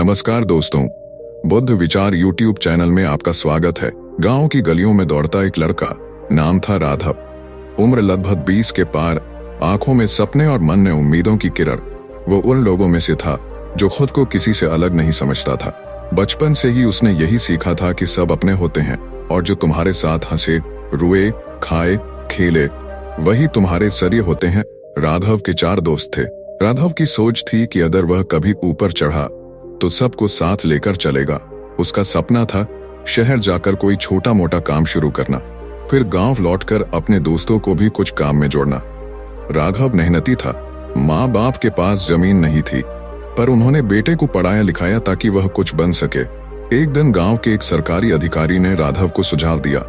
नमस्कार दोस्तों, बुद्ध विचार यूट्यूब चैनल में आपका स्वागत है। गांव की गलियों में दौड़ता एक लड़का, नाम था राघव। उम्र लगभग 20 के पार, आंखों में सपने और मन में उम्मीदों की किरण। वो उन लोगों में से था जो खुद को किसी से अलग नहीं समझता था। बचपन से ही उसने यही सीखा था कि सब अपने होते हैं और जो तुम्हारे साथ हंसे, रोए, खाए, खेले, वही तुम्हारे सरिये होते हैं। राघव के 4 दोस्त थे। राघव की सोच थी कि अगर वह कभी ऊपर चढ़ा तो सबको साथ लेकर चलेगा। उसका सपना था शहर जाकर कोई छोटा मोटा काम शुरू करना, फिर गांव लौटकर अपने दोस्तों को भी कुछ काम में जोड़ना। राघव मेहनती था। माँ बाप के पास जमीन नहीं थी, पर उन्होंने बेटे को पढ़ाया लिखाया ताकि वह कुछ बन सके। एक दिन गांव के एक सरकारी अधिकारी ने राघव को सुझाव दिया,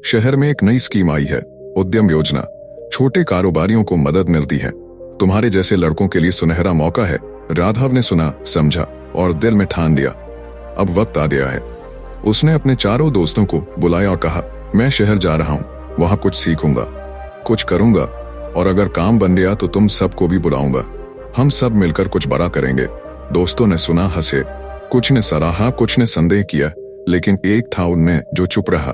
शहर में एक नई स्कीम आई है, उद्यम योजना। छोटे कारोबारियों को मदद मिलती है। तुम्हारे जैसे लड़कों के लिए सुनहरा मौका है। राघव ने सुना, समझा और दिल में ठान लिया, अब वक्त आ गया है। उसने अपने 4 दोस्तों को बुलाया और कहा, मैं शहर जा रहा हूँ, वहां कुछ सीखूंगा, कुछ करूंगा और अगर काम बन गया तो तुम सबको भी बुलाऊंगा। हम सब मिलकर कुछ बड़ा करेंगे। दोस्तों ने सुना, हंसे, कुछ ने सराहा, कुछ ने संदेह किया, लेकिन एक था उनमें जो चुप रहा।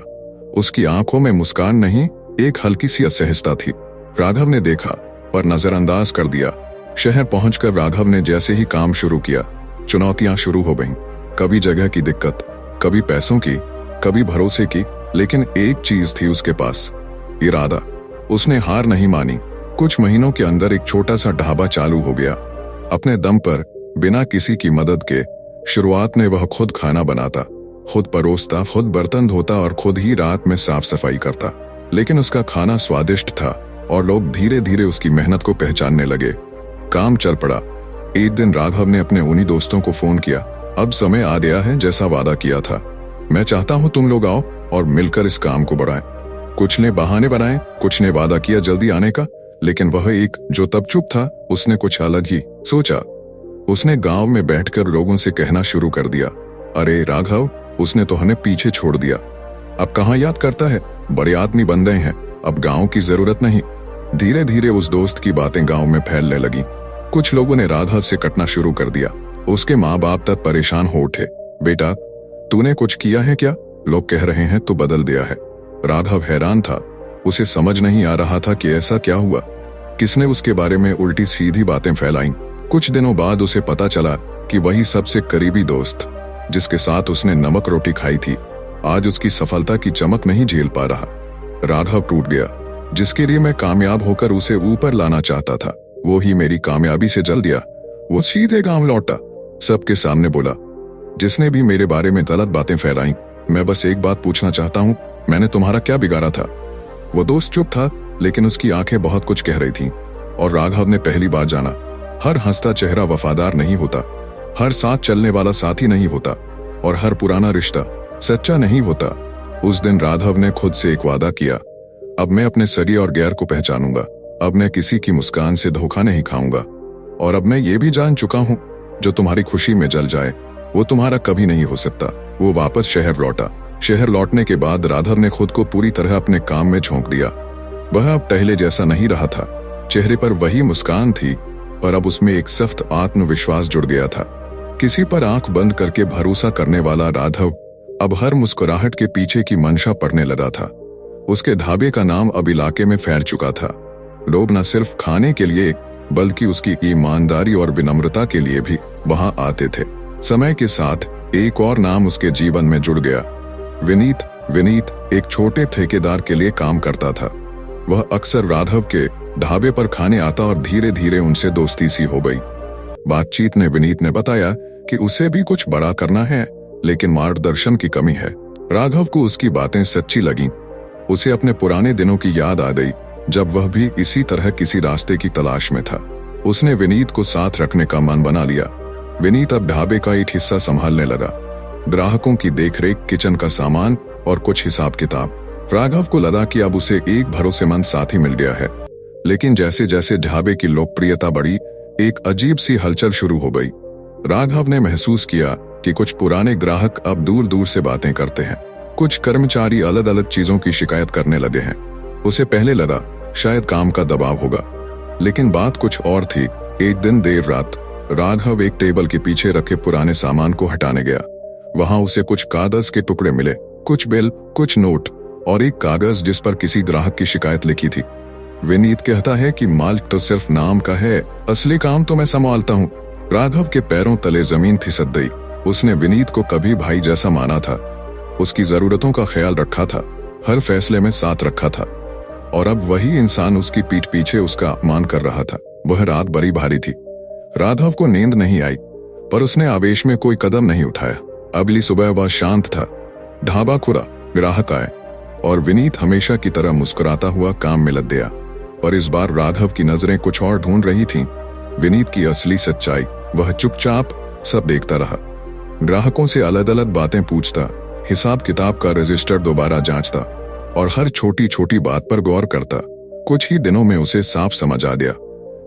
उसकी आंखों में मुस्कान नहीं, एक हल्की सी असहजता थी। राघव ने देखा पर नजरअंदाज कर दिया। शहर पहुंचकर राघव ने जैसे ही काम शुरू किया, चुनौतियां शुरू हो गईं। कभी जगह की दिक्कत, कभी पैसों की, कभी भरोसे की, लेकिन एक चीज थी उसके पास, इरादा। उसने हार नहीं मानी। कुछ महीनों के अंदर एक छोटा सा ढाबा चालू हो गया, अपने दम पर, बिना किसी की मदद के। शुरुआत में वह खुद खाना बनाता, खुद परोसता, खुद बर्तन धोता और खुद ही रात में साफ सफाई करता। लेकिन उसका खाना स्वादिष्ट था और लोग धीरे धीरे उसकी मेहनत को पहचानने लगे। काम चल पड़ा। एक दिन राघव ने अपने उन्हीं दोस्तों को फोन किया, अब समय आ गया है जैसा वादा किया था। मैं चाहता हूं तुम लोग आओ और मिलकर इस काम को बढ़ाएं। कुछ ने बहाने बनाए, कुछ ने वादा किया जल्दी आने का, लेकिन वह एक जो तब चुप था, उसने कुछ अलग ही सोचा। उसने गांव में बैठकर लोगों से कहना शुरू कर दिया, अरे राघव, उसने तो हमें पीछे छोड़ दिया, अब कहाँ याद करता है, बड़े आदमी बन गए हैं, अब गांव की जरूरत नहीं। धीरे धीरे उस दोस्त की बातें गांव में फैलने लगी। कुछ लोगों ने राघव से कटना शुरू कर दिया। उसके माँ बाप तक परेशान हो उठे, बेटा तूने कुछ किया है क्या? लोग कह रहे हैं तू बदल दिया है। राघव हैरान था। उसे समझ नहीं आ रहा था कि ऐसा क्या हुआ, किसने उसके बारे में उल्टी सीधी बातें फैलाईं। कुछ दिनों बाद उसे पता चला कि वही सबसे करीबी दोस्त, जिसके साथ उसने नमक रोटी खाई थी, आज उसकी सफलता की चमक नहीं झेल पा रहा। राघव टूट गया। जिसके लिए मैं कामयाब होकर उसे ऊपर लाना चाहता था, वो ही मेरी कामयाबी से जल दिया। वो सीधे गांव लौटा, सबके सामने बोला, जिसने भी मेरे बारे में गलत बातें फैलाई, मैं बस एक बात पूछना चाहता हूँ, मैंने तुम्हारा क्या बिगाड़ा था? वो दोस्त चुप था, लेकिन उसकी आंखें बहुत कुछ कह रही थीं। और राघव ने पहली बार जाना, हर हंसता चेहरा वफादार नहीं होता, हर साथ चलने वाला साथी नहीं होता, और हर पुराना रिश्ता सच्चा नहीं होता। उस दिन राघव ने खुद से एक वादा किया, अब मैं अपने सरी और गैर को पहचानूंगा, अब मैं किसी की मुस्कान से धोखा नहीं खाऊंगा, और अब मैं ये भी जान चुका हूं, जो तुम्हारी खुशी में जल जाए वो तुम्हारा कभी नहीं हो सकता। वो वापस शहर लौटा। शहर लौटने के बाद राघव ने खुद को पूरी तरह अपने काम में झोंक दिया। वह अब पहले जैसा नहीं रहा था। चेहरे पर वही मुस्कान थी, पर अब उसमें एक सख्त आत्मविश्वास जुड़ गया था। किसी पर आंख बंद करके भरोसा करने वाला राघव अब हर मुस्कुराहट के पीछे की मंशा पढ़ने लगा था। उसके ढाबे का नाम अब इलाके में फैल चुका था। लोग न सिर्फ खाने के लिए बल्कि उसकी ईमानदारी और विनम्रता के लिए भी वहां आते थे। समय के साथ एक और नाम उसके जीवन में जुड़ गया, विनीत। विनीत एक छोटे ठेकेदार के लिए काम करता था। वह अक्सर राघव के ढाबे पर खाने आता और धीरे धीरे उनसे दोस्ती सी हो गई। बातचीत ने विनीत ने बताया कि उसे भी कुछ बड़ा करना है, लेकिन मार्गदर्शन की कमी है। राघव को उसकी बातें सच्ची लगीं। उसे अपने पुराने दिनों की याद आ गई, जब वह भी इसी तरह किसी रास्ते की तलाश में था। उसने विनीत को साथ रखने का मन बना लिया। विनीत अब ढाबे का एक हिस्सा संभालने लगा, ग्राहकों की देखरेख, किचन का सामान और कुछ हिसाब किताब। राघव को लगा कि अब उसे एक भरोसेमंद साथी मिल गया है। लेकिन जैसे जैसे ढाबे की लोकप्रियता बढ़ी, एक अजीब सी हलचल शुरू हो गई। राघव ने महसूस किया कि कुछ पुराने ग्राहक अब दूर दूर से बातें करते हैं। कुछ कर्मचारी अलग अलग चीजों की शिकायत करने लगे हैं। उसे पहले लगा शायद काम का दबाव होगा, लेकिन बात कुछ और थी। एक दिन देर रात राघव एक टेबल के पीछे रखे पुराने सामान को हटाने गया। वहां उसे कुछ कागज के टुकड़े मिले, कुछ बिल, कुछ नोट और एक कागज जिस पर किसी ग्राहक की शिकायत लिखी थी। विनीत कहता है कि मालिक तो सिर्फ नाम का है, असली काम तो मैं संभालता हूँ। राघव के पैरों तले जमीन खिसक गई। उसने विनीत को कभी भाई जैसा माना था, उसकी जरूरतों का ख्याल रखा था, हर फैसले में साथ रखा था, और अब वही इंसान उसकी पीठ पीछे उसका अपमान कर रहा था। वह रात बड़ी भारी थी। राघव को नींद नहीं आई, पर उसने आवेश में कोई कदम नहीं उठाया। अगली सुबह वह शांत था। ढाबा खुला, ग्राहक आए और विनीत हमेशा की तरह मुस्कुराता हुआ काम में लग गया। पर इस बार राघव की नजरें कुछ और ढूंढ रही थीं। विनीत की असली सच्चाई। वह चुपचाप सब देखता रहा, ग्राहकों से अलग अलग बातें पूछता, हिसाब किताब का रजिस्टर दोबारा जांचता और हर छोटी छोटी बात पर गौर करता। कुछ ही दिनों में उसे साफ समझ आ गया,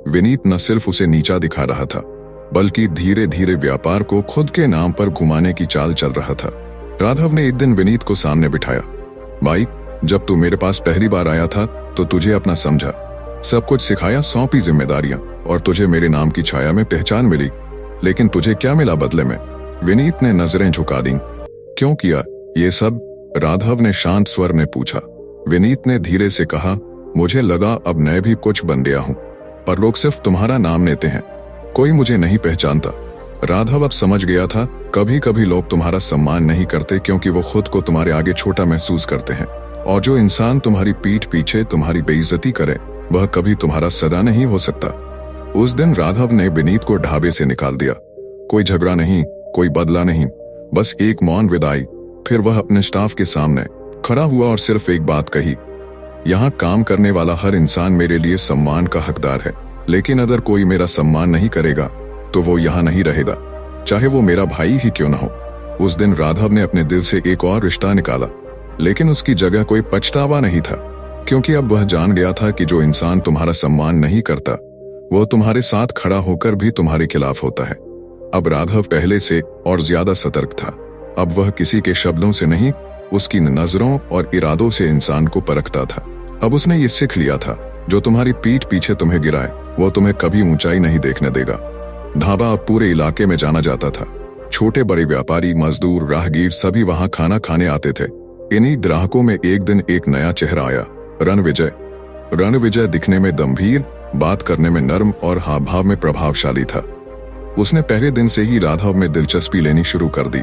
विनीत न सिर्फ उसे नीचा दिखा रहा था, बल्कि धीरे धीरे व्यापार को खुद के नाम पर घुमाने की चाल चल रहा था। राघव ने एक दिन विनीत को सामने बिठाया। भाई, जब तू मेरे पास पहली बार आया था तो तुझे अपना समझा, सब कुछ सिखाया, सौंपी जिम्मेदारियां, और तुझे मेरे नाम की छाया में पहचान मिली। लेकिन तुझे क्या मिला बदले में? विनीत ने नजरें झुका दी। क्यों किया ये सब? राघव ने शांत स्वर में पूछा। विनीत ने धीरे से कहा, मुझे लगा अब मैं भी कुछ बन गया हूं, पर लोग सिर्फ तुम्हारा नाम लेते हैं, कोई मुझे नहीं पहचानता। राघव अब समझ गया था, कभी कभी लोग तुम्हारा सम्मान नहीं करते क्योंकि वो खुद को तुम्हारे आगे छोटा महसूस करते हैं, और जो इंसान तुम्हारी पीठ पीछे तुम्हारी बेइज्जती करे वह कभी तुम्हारा सदा नहीं हो सकता। उस दिन राघव ने विनीत को ढाबे से निकाल दिया। कोई झगड़ा नहीं, कोई बदला नहीं, बस एक मौन विदाई। फिर वह अपने स्टाफ के सामने खड़ा हुआ और सिर्फ एक बात कही, यहाँ काम करने वाला हर इंसान मेरे लिए सम्मान का हकदार है, लेकिन अगर कोई मेरा सम्मान नहीं करेगा तो वो यहाँ नहीं रहेगा, चाहे वो मेरा भाई ही क्यों न हो। उस दिन राघव ने अपने दिल से एक और रिश्ता निकाला, लेकिन उसकी जगह कोई पछतावा नहीं था, क्योंकि अब वह जान गया था कि जो इंसान तुम्हारा सम्मान नहीं करता वो तुम्हारे साथ खड़ा होकर भी तुम्हारे खिलाफ होता है। अब राघव पहले से और ज्यादा सतर्क था। अब वह किसी के शब्दों से नहीं, उसकी नजरों और इरादों से इंसान को परखता था। अब उसने ये सीख लिया था, जो तुम्हारी पीठ पीछे तुम्हें गिराए वो तुम्हें कभी ऊंचाई नहीं देखने देगा। ढाबा अब पूरे इलाके में जाना जाता था। छोटे बड़े व्यापारी, मजदूर, राहगीर सभी वहां खाना खाने आते थे। इन्हीं ग्राहकों में एक दिन एक नया चेहरा आया, रणविजय। रणविजय दिखने में गंभीर, बात करने में नर्म और हाव भाव में प्रभावशाली था। उसने पहले दिन से ही राघव में दिलचस्पी लेनी शुरू कर दी।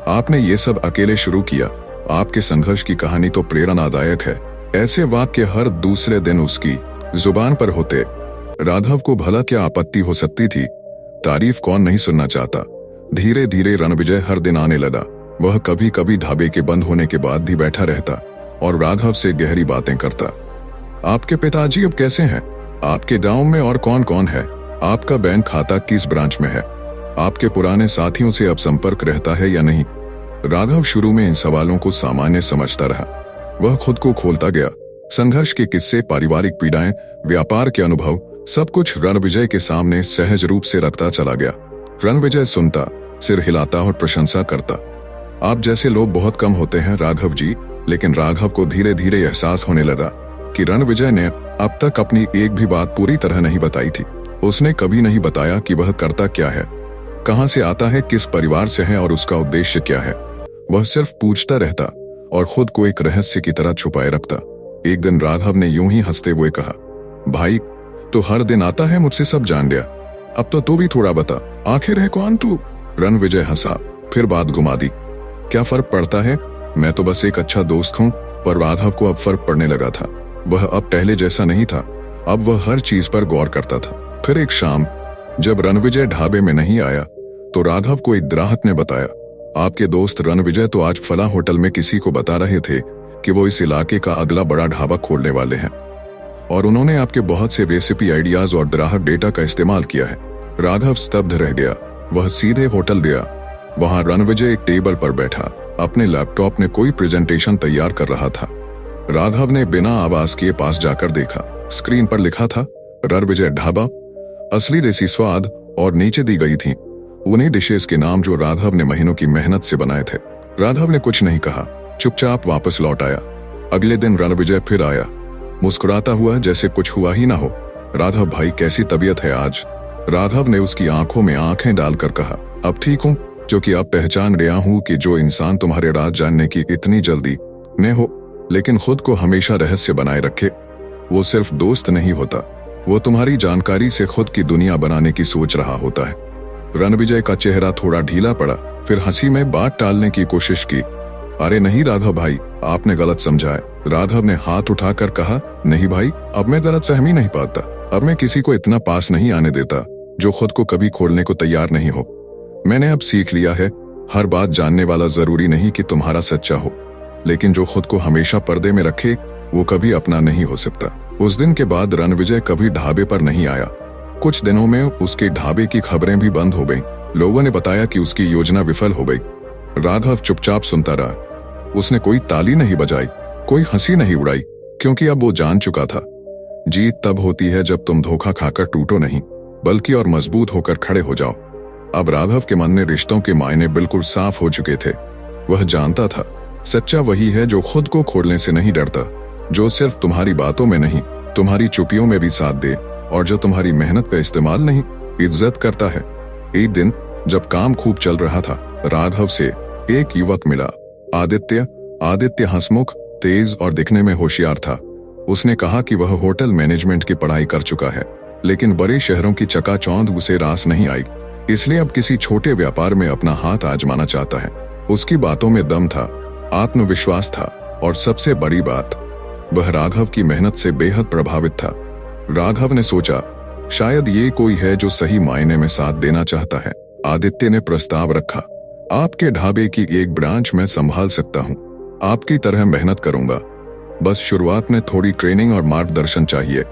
आपने ये सब अकेले शुरू किया, आपके संघर्ष की कहानी तो प्रेरणादायक है। ऐसे वाक्य हर दूसरे दिन उसकी जुबान पर होते। राघव को भला क्या आपत्ति हो सकती थी, तारीफ कौन नहीं सुनना चाहता। धीरे धीरे रणविजय हर दिन आने लगा। वह कभी कभी ढाबे के बंद होने के बाद भी बैठा रहता और राघव से गहरी बातें करता। आपके पिताजी अब कैसे हैं? आपके गांव में और कौन कौन है? आपका बैंक खाता किस ब्रांच में है? आपके पुराने साथियों से अब संपर्क रहता है या नहीं? राघव शुरू में इन सवालों को सामान्य समझता रहा। वह खुद को खोलता गया। संघर्ष के किस्से, पारिवारिक पीड़ाएं, व्यापार के अनुभव, सब कुछ रणविजय के सामने सहज रूप से रखता चला गया। रणविजय सुनता, सिर हिलाता और प्रशंसा करता। आप जैसे लोग बहुत कम होते हैं राघव जी। लेकिन राघव को धीरे धीरे एहसास होने लगा कि रणविजय ने अब तक अपनी एक भी बात पूरी तरह नहीं बताई थी। उसने कभी नहीं बताया कि वह करता क्या है, कहां से आता है, किस परिवार से है और उसका उद्देश्य क्या है। वह सिर्फ पूछता रहता और खुद को एक रहस्य की तरह छुपाए रखता। एक दिन राघव ने यूं ही हंसते हुए कहा, भाई तू हर दिन आता है, मुझसे सब जान गया, अब तो तू भी थोड़ा बता, आखिर है कौन तू? रणविजय हंसा, फिर बात घुमा दी। क्या फर्क पड़ता है, मैं तो बस एक अच्छा दोस्त हूं। पर राघव को अब फर्क पड़ने लगा था। वह अब पहले जैसा नहीं था। अब वह हर चीज पर गौर करता था। फिर एक शाम जब रणविजय ढाबे में नहीं आया तो राघव को एक ग्राहक ने बताया, आपके दोस्त रणविजय तो आज फला होटल में किसी को बता रहे थे कि वो इस इलाके का अगला बड़ा ढाबा खोलने वाले हैं और उन्होंने आपके बहुत से रेसिपी आइडियाज और ग्राहक डेटा का इस्तेमाल किया है। राघव स्तब्ध रह गया। वह सीधे होटल गया। वहां रणविजय एक टेबल पर बैठा अपने लैपटॉप में कोई प्रेजेंटेशन तैयार कर रहा था। राघव ने बिना आवाज किए पास जाकर देखा। स्क्रीन पर लिखा था, रणविजय ढाबा, असली देसी स्वाद, और नीचे दी गई थी उन्हीं डिशेस के नाम जो राघव ने महीनों की मेहनत से बनाए थे। राघव ने कुछ नहीं कहा, चुपचाप वापस लौट आया। अगले दिन रणविजय फिर आया, मुस्कुराता हुआ जैसे कुछ हुआ ही ना हो। राघव भाई कैसी तबीयत है आज? राघव ने उसकी आंखों में आंखें डालकर कहा, अब ठीक हूं, क्योंकि अब पहचान गया हूं कि जो इंसान तुम्हारे राज जानने की इतनी जल्दी न हो लेकिन खुद को हमेशा रहस्य बनाए रखे, वो सिर्फ दोस्त नहीं होता, वो तुम्हारी जानकारी से खुद की दुनिया बनाने की सोच रहा होता है। रणविजय का चेहरा थोड़ा ढीला पड़ा, फिर हंसी में बात टालने की कोशिश की। अरे नहीं राघव भाई, आपने गलत समझा है। राघव ने हाथ उठाकर कहा, नहीं भाई, अब मैं गलतफहमी नहीं पाता। अब मैं किसी को इतना पास नहीं आने देता जो खुद को कभी खोलने को तैयार नहीं हो। मैंने अब सीख लिया है, हर बात जानने वाला जरूरी नहीं कि तुम्हारा सच्चा हो, लेकिन जो खुद को हमेशा पर्दे में रखे वो कभी अपना नहीं हो सकता। उस दिन के बाद रणविजय कभी ढाबे पर नहीं आया। कुछ दिनों में उसके ढाबे की खबरें भी बंद हो गईं। लोगों ने बताया कि उसकी योजना विफल हो गई। राघव चुपचाप सुनता रहा। उसने कोई ताली नहीं बजाई, कोई हंसी नहीं उड़ाई, क्योंकि अब वो जान चुका था, जीत तब होती है जब तुम धोखा खाकर टूटो नहीं, बल्कि और मजबूत होकर खड़े हो जाओ। अब राघव के मन में रिश्तों के मायने बिल्कुल साफ हो चुके थे। वह जानता था, सच्चा वही है जो खुद को खोलने से नहीं डरता, जो सिर्फ तुम्हारी बातों में नहीं, तुम्हारी चुपियों में भी साथ दे, और जो तुम्हारी मेहनत का इस्तेमाल नहीं, इज्जत करता है। एक दिन जब काम खूब चल रहा था, राघव से एक युवक मिला, आदित्य। आदित्य हंसमुख, तेज और दिखने में होशियार था। उसने कहा कि वह होटल मैनेजमेंट की पढ़ाई कर चुका है, लेकिन बड़े शहरों की चकाचौंध उसे रास नहीं आई, इसलिए अब किसी छोटे व्यापार में अपना हाथ आजमाना चाहता है। उसकी बातों में दम था, आत्मविश्वास था, और सबसे बड़ी बात, वह राघव की मेहनत से बेहद प्रभावित था। राघव ने सोचा, शायद ये कोई है जो सही मायने में साथ देना चाहता है। आदित्य ने प्रस्ताव रखा, आपके ढाबे की एक ब्रांच मैं संभाल सकता हूँ, आपकी तरह मेहनत करूंगा, बस शुरुआत में थोड़ी ट्रेनिंग और मार्गदर्शन चाहिए।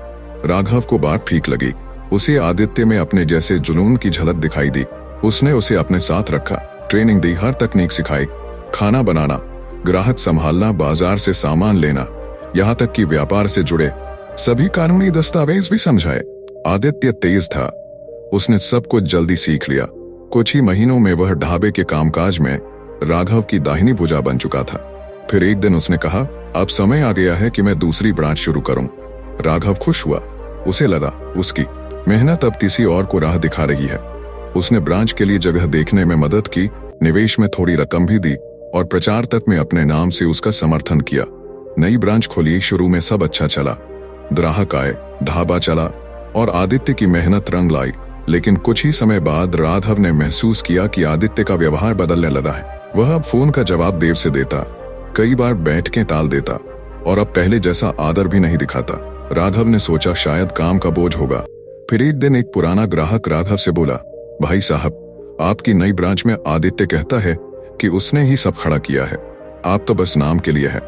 राघव को बात ठीक लगी। उसे आदित्य में अपने जैसे जुनून की झलक दिखाई दी। उसने उसे अपने साथ रखा, ट्रेनिंग दी, हर तकनीक सिखाई, खाना बनाना, ग्राहक संभालना, बाजार से सामान लेना, यहाँ तक कि व्यापार से जुड़े सभी कानूनी दस्तावेज भी समझाए। आदित्य तेज था, उसने सब कुछ जल्दी सीख लिया। कुछ ही महीनों में वह ढाबे के कामकाज में राघव की दाहिनी भुजा बन चुका था। फिर एक दिन उसने कहा, अब समय आ गया है कि मैं दूसरी ब्रांच शुरू करूं। राघव खुश हुआ, उसे लगा उसकी मेहनत अब किसी और को राह दिखा रही है। उसने ब्रांच के लिए जगह देखने में मदद की, निवेश में थोड़ी रकम भी दी, और प्रचार तक में अपने नाम से उसका समर्थन किया। नई ब्रांच खोली, शुरू में सब अच्छा चला, ग्राहक आए, ढाबा चला, और आदित्य की मेहनत रंग लाई। लेकिन कुछ ही समय बाद राघव ने महसूस किया कि आदित्य का व्यवहार बदलने लगा है। वह अब फोन का जवाब देर से देता, कई बार बैठकें टाल देता, और अब पहले जैसा आदर भी नहीं दिखाता। राघव ने सोचा शायद काम का बोझ होगा। फिर एक दिन एक पुराना ग्राहक राघव से बोला, भाई साहब, आपकी नई ब्रांच में आदित्य कहता है कि उसने ही सब खड़ा किया है, आप तो बस नाम के लिए है।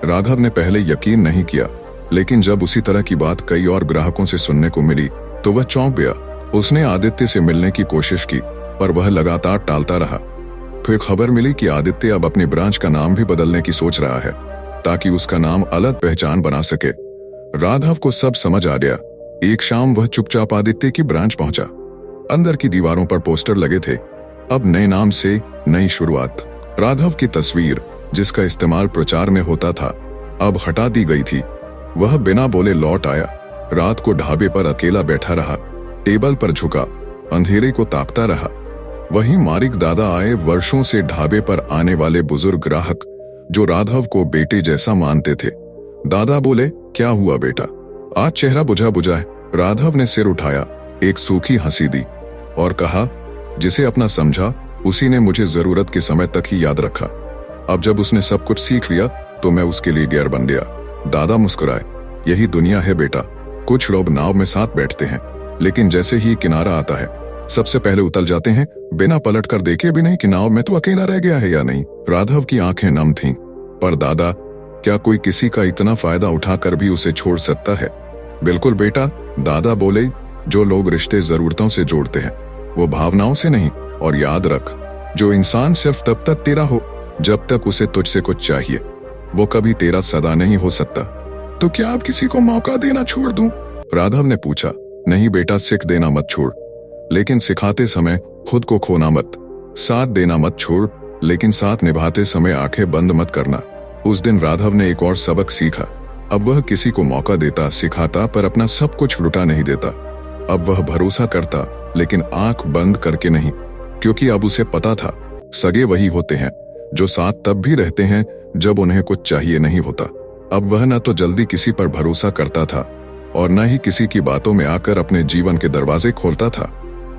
राघव ने पहले यकीन नहीं किया, लेकिन जब उसी तरह की बात कई और ग्राहकों से सुनने को मिली तो वह चौंक गया। उसने आदित्य से मिलने की कोशिश की, पर वह लगातार टालता रहा। फिर खबर मिली कि आदित्य अब अपनी ब्रांच का नाम भी बदलने की सोच रहा है, ताकि उसका नाम अलग पहचान बना सके। राघव को सब समझ आ गया। एक शाम वह चुपचाप आदित्य की ब्रांच पहुंचा। अंदर की दीवारों पर पोस्टर लगे थे, अब नए नाम से नई शुरुआत। राघव की तस्वीर, जिसका इस्तेमाल प्रचार में होता था, अब हटा दी गई थी। वह बिना बोले लौट आया। रात को ढाबे पर अकेला बैठा रहा, टेबल पर झुका, अंधेरे को ताकता रहा। वहीं मारिक दादा आए, वर्षों से ढाबे पर आने वाले बुजुर्ग ग्राहक, जो राघव को बेटे जैसा मानते थे। दादा बोले, क्या हुआ बेटा, आज चेहरा बुझा बुझा है। राघव ने सिर उठाया, एक सूखी हंसी दी, और कहा, जिसे अपना समझा उसी ने मुझे जरूरत के समय तक ही याद रखा। अब जब उसने सब कुछ सीख लिया तो मैं उसके लिए डियर बन गया। दादा मुस्कुराए, यही दुनिया है बेटा, कुछ लोग नाव में साथ बैठते हैं, लेकिन जैसे ही किनारा आता है सबसे पहले उतर जाते हैं, बिना पलट कर देखे भी नहीं कि नाव में तो अकेला रह गया है या नहीं। राघव की आंखें नम थीं, पर दादा, क्या कोई किसी का इतना फायदा उठाकर भी उसे छोड़ सकता है? बिल्कुल बेटा, दादा बोले, जो लोग रिश्ते जरूरतों से जोड़ते हैं वो भावनाओं से नहीं। और याद रख, जो इंसान सिर्फ तब तक तेरा हो जब तक उसे तुझसे कुछ चाहिए, वो कभी तेरा सदा नहीं हो सकता। तो क्या आप किसी को मौका देना छोड़ दूं? राघव ने पूछा। नहीं बेटा, सिख देना मत छोड़, लेकिन सिखाते समय खुद को खोना मत। साथ देना मत छोड़, लेकिन साथ निभाते समय आंखें बंद मत करना। उस दिन राघव ने एक और सबक सीखा। अब वह किसी को मौका देता, सिखाता, पर अपना सब कुछ लुटा नहीं देता। अब वह भरोसा करता, लेकिन आंख बंद करके नहीं, क्योंकि अब उसे पता था सगे वही होते हैं जो साथ तब भी रहते हैं जब उन्हें कुछ चाहिए नहीं होता। अब वह न तो जल्दी किसी पर भरोसा करता था और न ही किसी की बातों में आकर अपने जीवन के दरवाजे खोलता था।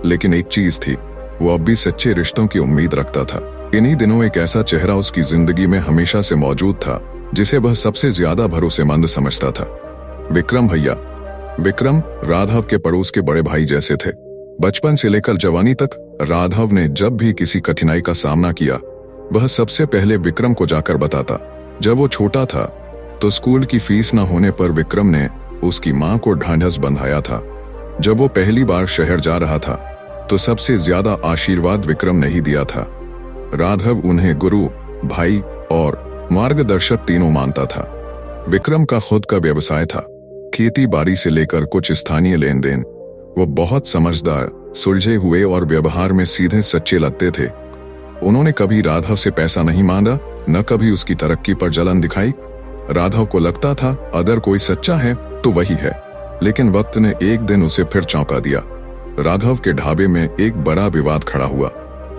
लेकिन एक चीज थी, वो अब भी सच्चे रिश्तों की उम्मीद रखता था। इन्हीं दिनों एक ऐसा चेहरा उसकी जिंदगी में हमेशा से मौजूद था जिसे वह सबसे ज्यादा भरोसेमंद समझता था, विक्रम भैया। विक्रम राघव के पड़ोस के बड़े भाई जैसे थे। बचपन से लेकर जवानी तक राघव ने जब भी किसी कठिनाई का सामना किया, वह सबसे पहले विक्रम को जाकर बताता। जब वो छोटा था तो स्कूल की फीस न होने पर विक्रम ने उसकी मां को ढांढस बंधाया था। जब वो पहली बार शहर जा रहा था तो सबसे ज्यादा आशीर्वाद विक्रम ने ही दिया था। राघव उन्हें गुरु, भाई और मार्गदर्शक तीनों मानता था। विक्रम का खुद का व्यवसाय था, खेती बाड़ी से लेकर कुछ स्थानीय लेन देन। वो बहुत समझदार, सुलझे हुए और व्यवहार में सीधे सच्चे लगते थे। उन्होंने कभी राघव से पैसा नहीं मांगा, न कभी उसकी तरक्की पर जलन दिखाई। राघव को लगता था अगर कोई सच्चा है तो वही है, लेकिन वक्त ने एक दिन उसे फिर चौंका दिया। राघव के ढाबे में एक बड़ा विवाद खड़ा हुआ।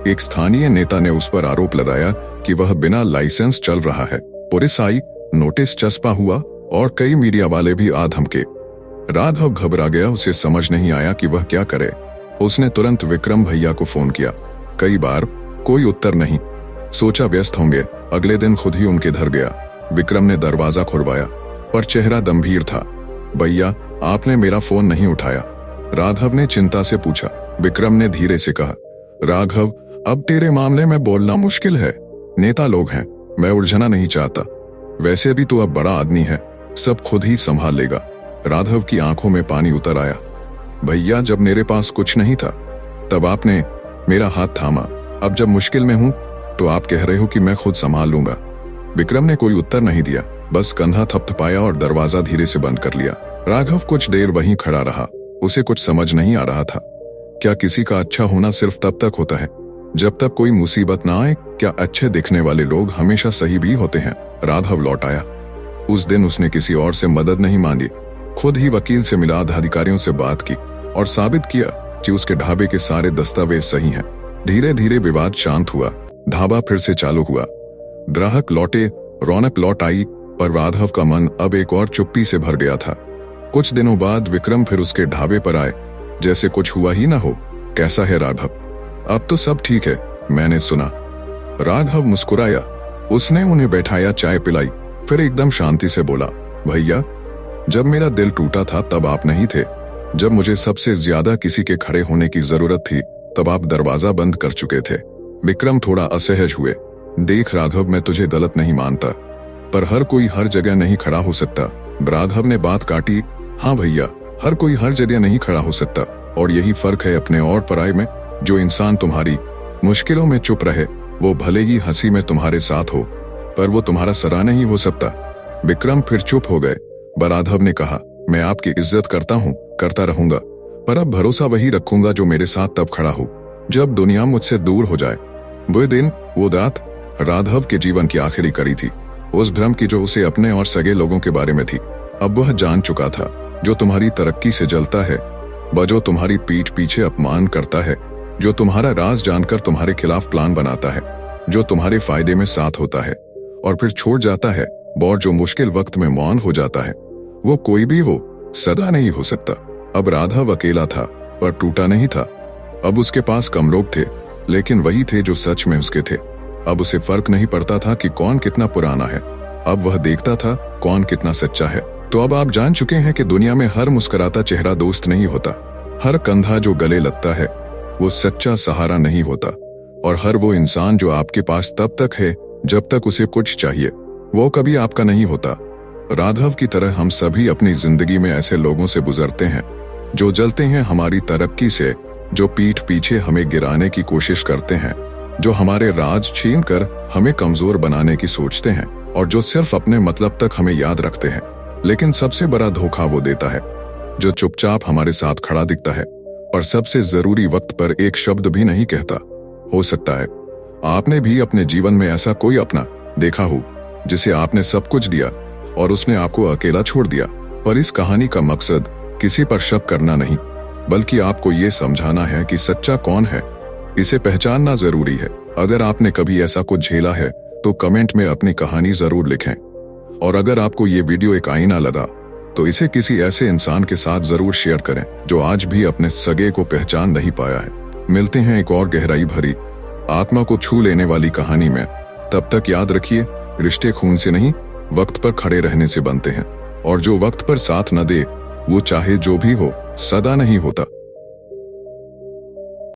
एक स्थानीय नेता ने उस पर आरोप लगाया कि वह बिना लाइसेंस चल रहा है। पुलिस आई, नोटिस चस्पा हुआ और कई मीडिया वाले भी आ धमके। राघव घबरा गया, उसे समझ नहीं आया कि वह क्या करे। उसने तुरंत विक्रम भैया को फोन किया। कई बार कोई उत्तर नहीं, सोचा व्यस्त होंगे। अगले दिन खुद ही उनके घर गया। विक्रम ने दरवाजा खुलवाया, पर चेहरा गंभीर था। भैया, आपने मेरा फोन नहीं उठाया, राघव ने चिंता से पूछा। विक्रम ने धीरे से कहा, राघव, अब तेरे मामले में बोलना मुश्किल है। नेता लोग हैं, मैं उलझना नहीं चाहता। वैसे भी तू अब बड़ा आदमी है, सब खुद ही संभाल लेगा। राघव की आंखों में पानी उतर आया। भैया, जब मेरे पास कुछ नहीं था तब आपने मेरा हाथ थामा। अब जब मुश्किल में हूं तो आप कह रहे हो कि मैं खुद संभाल लूंगा। विक्रम ने कोई उत्तर नहीं दिया, बस कंधा थपथपाया और दरवाजा धीरे से बंद कर लिया। राघव कुछ देर वहीं खड़ा रहा। उसे कुछ समझ नहीं आ रहा था। क्या किसी का अच्छा होना सिर्फ तब तक होता है जब तक कोई मुसीबत ना आए? क्या अच्छे दिखने वाले लोग हमेशा सही भी होते हैं? राघव लौट आया। उस दिन उसने किसी और से मदद नहीं मांगी, खुद ही वकील से मिला, अधिकारियों से बात की और साबित किया कि उसके ढाबे के सारे दस्तावेज सही हैं। धीरे धीरे विवाद शांत हुआ, ढाबा फिर से चालू हुआ, ग्राहक लौटे, रौनक लौट आई। पर राघव का मन अब एक और चुप्पी से भर गया था। कुछ दिनों बाद विक्रम फिर उसके ढाबे पर आए, जैसे कुछ हुआ ही ना हो। कैसा है राघव? अब तो सब ठीक है, मैंने सुना। राघव मुस्कुराया। उसने उन्हें बैठाया, चाय पिलाई, फिर एकदम शांति से बोला, भैया, जब मेरा दिल टूटा था तब आप नहीं थे। जब मुझे सबसे ज्यादा किसी के खड़े होने की जरूरत थी तब आप दरवाजा बंद कर चुके थे। विक्रम थोड़ा असहज हुए। देख राघव, मैं तुझे गलत नहीं मानता, पर हर कोई हर जगह नहीं खड़ा हो सकता। राघव ने बात काटी। हाँ भैया, हर कोई हर जगह नहीं खड़ा हो सकता, और यही फर्क है अपने और पराये में। जो इंसान तुम्हारी मुश्किलों में चुप रहे, वो भले ही हंसी में तुम्हारे साथ हो, पर वो तुम्हारा सरा नहीं हो सकता। विक्रम फिर चुप हो गए। राघव ने कहा, मैं आपकी इज्जत करता हूँ, करता रहूंगा, पर अब भरोसा वही रखूंगा जो मेरे साथ तब खड़ा हो जब दुनिया मुझसे दूर हो जाए। वो दिन, वो रात राघव के जीवन की आखिरी कड़ी थी। उस भ्रम की जो उसे अपने और सगे लोगों के बारे में थी, अब वह जान चुका था। जो तुम्हारी तरक्की से जलता है, वह जो तुम्हारी पीठ पीछे अपमान करता है, जो तुम्हारा राज जानकर तुम्हारे खिलाफ प्लान बनाता है, जो तुम्हारे फायदे में साथ होता है और फिर छोड़ जाता है, और जो मुश्किल वक्त में मौन हो जाता है, वो कोई भी हो, सदा नहीं हो सकता। अब राघव अकेला था, पर टूटा नहीं था। अब उसके पास कम लोग थे, लेकिन वही थे जो सच में उसके थे। अब उसे फर्क नहीं पड़ता था कि कौन कितना पुराना है, अब वह देखता था कौन कितना सच्चा है। तो अब आप जान चुके हैं कि दुनिया में हर मुस्कुराता चेहरा दोस्त नहीं होता, हर कंधा जो गले लगता है वो सच्चा सहारा नहीं होता, और हर वो इंसान जो आपके पास तब तक है जब तक उसे कुछ चाहिए, वो कभी आपका नहीं होता। राघव की तरह हम सभी अपनी जिंदगी में ऐसे लोगों से गुजरते हैं जो जलते हैं हमारी तरक्की से, जो पीठ पीछे हमें गिराने की कोशिश करते हैं, जो हमारे राज छीन कर हमें कमजोर बनाने की सोचते हैं, और जो सिर्फ अपने मतलब तक हमें याद रखते हैं। लेकिन सबसे बड़ा धोखा वो देता है जो चुपचाप हमारे साथ खड़ा दिखता है और सबसे जरूरी वक्त पर एक शब्द भी नहीं कहता। हो सकता है आपने भी अपने जीवन में ऐसा कोई अपना देखा हो जिसे आपने सब कुछ दिया और उसने आपको अकेला छोड़ दिया। पर इस कहानी का मकसद किसी पर शक करना नहीं, बल्कि आपको ये समझाना है कि सच्चा कौन है, इसे पहचानना जरूरी है। अगर आपने कभी ऐसा कुछ झेला है तो कमेंट में अपनी कहानी जरूर लिखें। और अगर आपको ये वीडियो एक आईना लगा तो इसे किसी ऐसे इंसान के साथ जरूर शेयर करें जो आज भी अपने सगे को पहचान नहीं पाया है। मिलते हैं एक और गहराई भरी, आत्मा को छू लेने वाली कहानी में। तब तक याद रखिए, रिश्ते खून से नहीं, वक्त पर खड़े रहने से बनते हैं। और जो वक्त पर साथ न दे, वो चाहे जो भी हो, सदा नहीं होता।